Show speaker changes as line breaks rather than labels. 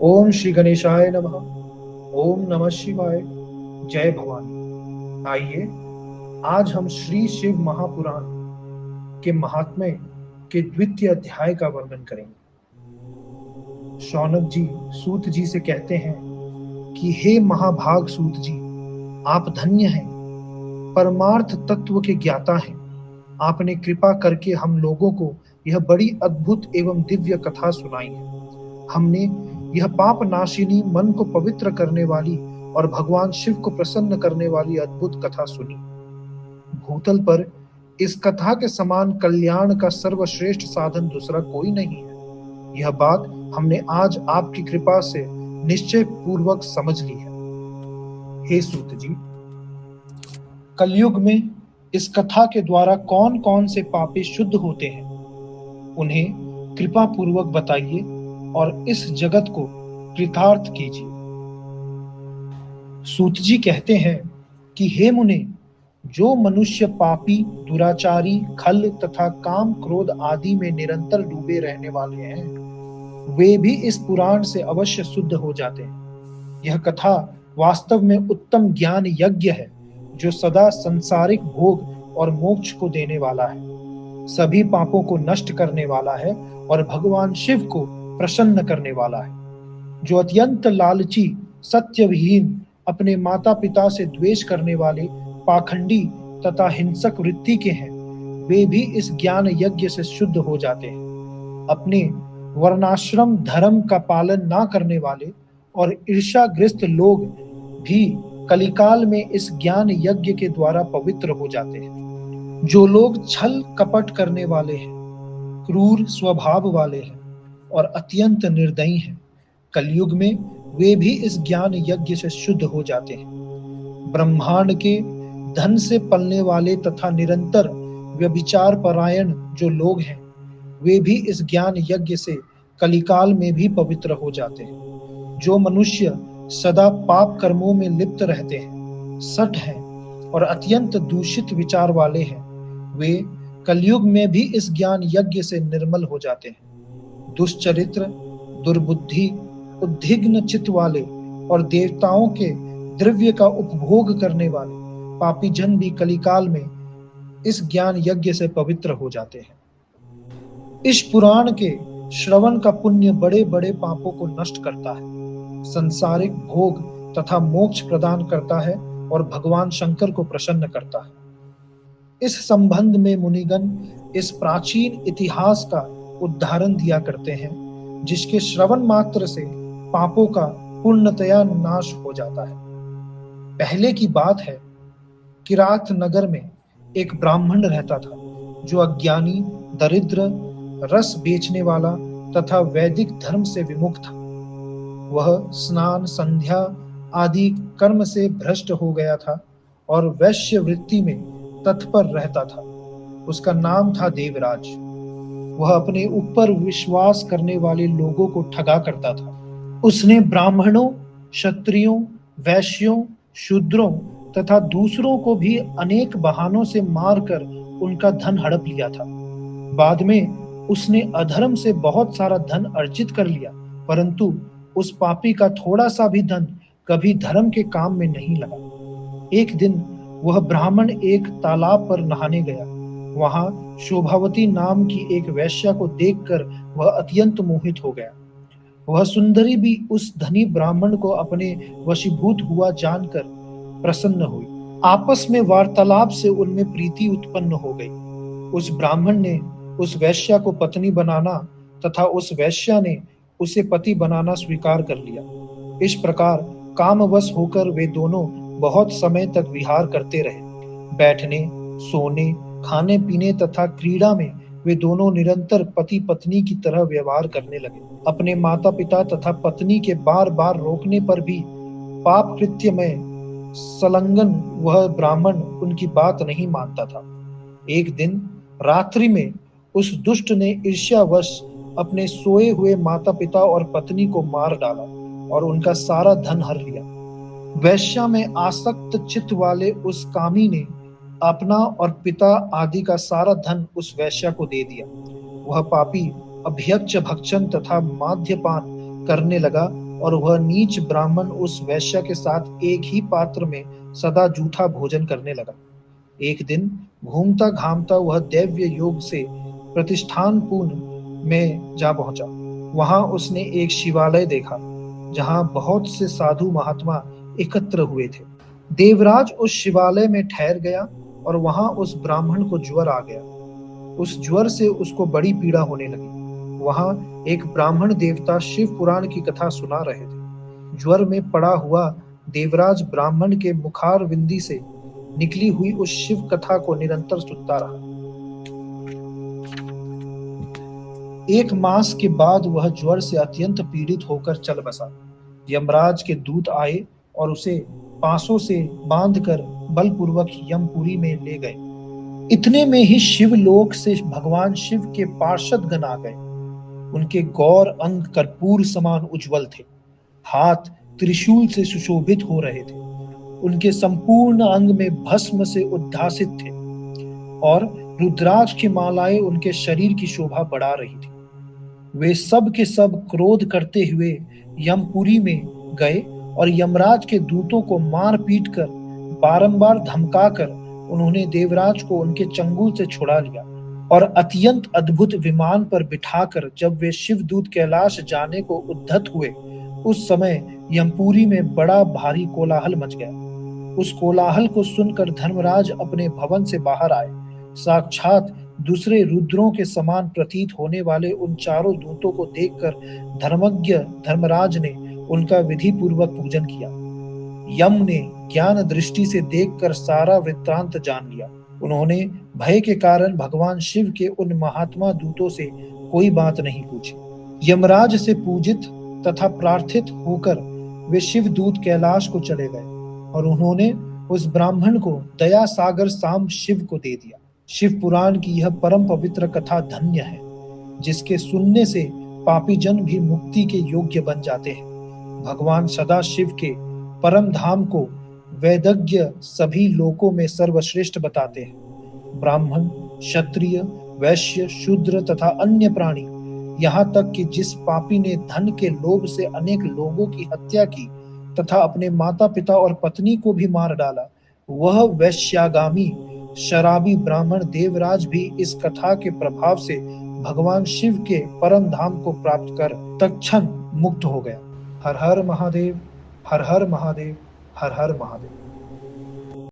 ओम श्री गणेशाय नमः। ओम नमः शिवाय। जय भवानी। आइए आज हम श्री शिव महापुराण के महात्म्य के द्वितीय अध्याय का वर्णन करेंगे। शौनक जी सूत जी से कहते हैं कि हे महाभाग सूत जी, आप धन्य हैं, परमार्थ तत्व के ज्ञाता हैं। आपने कृपा करके हम लोगों को यह बड़ी अद्भुत एवं दिव्य कथा सुनाई है। हमने यह पाप नाशिनी, मन को पवित्र करने वाली और भगवान शिव को प्रसन्न करने वाली अद्भुत कथा सुनी। भूतल पर इस कथा के समान कल्याण का सर्वश्रेष्ठ साधन दूसरा कोई नहीं है। यह बात हमने आज आपकी कृपा से निश्चय पूर्वक समझ ली है। हे सूत जी, कलयुग में इस कथा के द्वारा कौन कौन से पापी शुद्ध होते हैं, उन्हें कृपा पूर्वक बताइए और इस जगत को कृतार्थ कीजिए। सूत जी कहते हैं कि हे मुने, जो मनुष्य पापी, दुराचारी, खल तथा काम क्रोध आदि में निरंतर डूबे रहने वाले हैं, वे भी इस पुराण से अवश्य शुद्ध हो जाते हैं। यह कथा वास्तव में उत्तम ज्ञान यज्ञ है, जो सदा सांसारिक भोग और मोक्ष को देने वाला है, सभी पापों को नष्ट करने वाला है और भगवान शिव को प्रसन्न करने वाला है। जो अत्यंत लालची, सत्यविहीन, अपने माता पिता से द्वेष करने वाले, पाखंडी तथा हिंसक वृत्ति के हैं, वे भी इस ज्ञान यज्ञ से शुद्ध हो जाते हैं। अपने वर्णाश्रम धर्म का पालन ना करने वाले और ईर्ष्याग्रस्त लोग भी कलिकाल में इस ज्ञान यज्ञ के द्वारा पवित्र हो जाते हैं। जो लोग छल कपट करने वाले हैं, क्रूर स्वभाव वाले हैं और अत्यंत निर्दयी हैं, कलयुग में वे भी इस ज्ञान यज्ञ से शुद्ध हो जाते हैं। ब्रह्मांड के धन से पलने वाले तथा निरंतर व्यभिचार परायण जो लोग हैं, वे भी इस ज्ञान यज्ञ से कलिकाल में भी पवित्र हो जाते हैं। जो मनुष्य सदा पाप कर्मों में लिप्त रहते हैं, सठ हैं और अत्यंत दूषित विचार वाले हैं, वे कलयुग में भी इस ज्ञान यज्ञ से निर्मल हो जाते हैं। दुष्चरित्र, दुर्बुद्धि, उद्विग्न चित्त वाले और देवताओं के द्रव्य का उपभोग करने वाले पापी जन भी कलिकाल में इस ज्ञान यज्ञ से पवित्र हो जाते हैं। इस पुराण के श्रवण का पुण्य बड़े बड़े पापों को नष्ट करता है, संसारिक भोग तथा मोक्ष प्रदान करता है और भगवान शंकर को प्रसन्न करता है। इस संबंध में मुनिगण इस प्राचीन इतिहास का उदाहरण दिया करते हैं, जिसके श्रवण मात्र से पापों का पूर्णतया नाश हो जाता है। पहले की बात है, किरात नगर में एक ब्राह्मण रहता था, जो अज्ञानी, दरिद्र, रस बेचने वाला तथा वैदिक धर्म से विमुख था। वह स्नान, संध्या आदि कर्म से भ्रष्ट हो गया था और वैश्य वृत्ति में तत्पर रहता था। उसका नाम था देवराज। वह अपने ऊपर विश्वास करने वाले लोगों को ठगा करता था। उसने ब्राह्मणों, क्षत्रियों, वैश्यों, शूद्रों तथा दूसरों को भी अनेक बहानों से मारकर उनका धन हड़प लिया था। बाद में उसने अधर्म से बहुत सारा धन अर्जित कर लिया, परंतु उस पापी का थोड़ा सा भी धन कभी धर्म के काम में नहीं लगा। एक दिन वह ब्राह्मण एक तालाब पर नहाने गया। वहां शोभावती नाम की एक वैश्या को देखकर वह अत्यंत मोहित हो गया। वह सुंदरी भी उस धनी ब्राह्मण को अपने वशीभूत हुआ जानकर प्रसन्न हुई। आपस में वार्तालाप से उनमें प्रीति उत्पन्न हो गई। उस ब्राह्मण ने उस वैश्या को पत्नी बनाना तथा उस वैश्या ने उसे पति बनाना स्वीकार कर लिया। इस प्रकार कामवश होकर वे दोनों बहुत समय तक विहार करते रहे। बैठने, सोने, खाने पीने तथा क्रीड़ा में वे दोनों निरंतर पति पत्नी की तरह व्यवहार करने लगे। अपने माता पिता तथा पत्नी के बार बार रोकने पर भी पाप कृत्य में संलग्न वह ब्राह्मण उनकी बात नहीं मानता था। एक दिन रात्रि में उस दुष्ट ने ईर्ष्यावश अपने सोए हुए माता पिता और पत्नी को मार डाला और उनका सारा धन हर लिया। वैश्या में आसक्त चित्त वाले उस कामी ने अपना और पिता आदि का सारा धन उस वैश्या को दे दिया। वह पापी अभ्यक्ष भक्षण तथा मद्यपान करने लगा और वह नीच ब्राह्मण उस वैश्य के साथ एक ही पात्र में सदा जूठा भोजन करने लगा। एक दिन घूमता घामता वह दैव्य योग से प्रतिष्ठानपुर में जा पहुंचा। वहां उसने एक शिवालय देखा जहां बहुत से साधु महात्मा एकत्र हुए थे। देवराज उस शिवालय में ठहर गया और वहां उस ब्राह्मण को ज्वर आ गया। उस ज्वर से उसको बड़ी पीड़ा होने लगी। वहां एक ब्राह्मण देवता शिव पुराण की कथा सुना रहे थे। ज्वर में पड़ा हुआ देवराज ब्राह्मण के मुखारविंदी से निकली हुई उस शिव कथा को निरंतर सुनता रहा। एक मास के बाद वह ज्वर से अत्यंत पीड़ित होकर चल बसा। यमराज के दूत आए और उसे पासों से बांधकर बलपूर्वक यमपुरी में ले गए। इतने में ही शिवलोक से भगवान शिव के पार्षद गण आ गए। उनके गौर अंग कर्पूर समान उज्जवल थे। हाथ त्रिशूल से सुशोभित हो रहे थे। उनके संपूर्ण अंग में भस्म से उद्भासित थे और रुद्राक्ष की मालाएं उनके शरीर की शोभा बढ़ा रही थी। वे सब के सब क्रोध करते हुए यमपुरी में गए और यमराज के दूतों को मार पीट कर बारंबार धमकाकर उन्होंने देवराज को उनके चंगुल से छुड़ा लिया और अत्यंत अद्भुत विमान पर बिठाकर जब वे शिवदूत कैलाश जाने को उद्यत हुए, उस समय यमपुरी में बड़ा भारी कोलाहल मच गया। उस कोलाहल को सुनकर धर्मराज अपने भवन से बाहर आए। साक्षात दूसरे रुद्रों के समान प्रतीत होने वाले उन चारों दूतों को देखकर धर्मज्ञ धर्मराज ने उनका विधि पूर्वक पूजन किया। यम ने ज्ञान दृष्टि से देखकर सारा वृत्तांत जान लिया। उन्होंने भय के कारण भगवान शिव के उन महात्मा दूतों से कोई बात नहीं पूछी। यमराज से पूजित तथा प्रार्थित होकर वे शिव दूत कैलाश को चले गए और उन्होंने उस ब्राह्मण को दया सागर साम शिव को दे दिया। शिव पुराण की यह परम पवित्र कथा धन्य है, जिसके सुनने से पापी जन भी मुक्ति के योग्य बन जाते हैं। भगवान सदा शिव के परम धाम को वेदज्ञ सभी लोकों में सर्वश्रेष्ठ बताते हैं। ब्राह्मण, क्षत्रिय, वैश्य, शूद्र तथा अन्य प्राणी, यहाँ तक कि जिस पापी ने धन के लोभ से अनेक लोगों की हत्या की तथा अपने माता पिता और पत्नी को भी मार डाला, वह वैश्यागामी शराबी ब्राह्मण देवराज भी इस कथा के प्रभाव से भगवान शिव के परम धाम को प्राप्त कर तत्क्षण मुक्त हो गया। हर हर महादेव, हर हर महादेव, हर हर महादेव।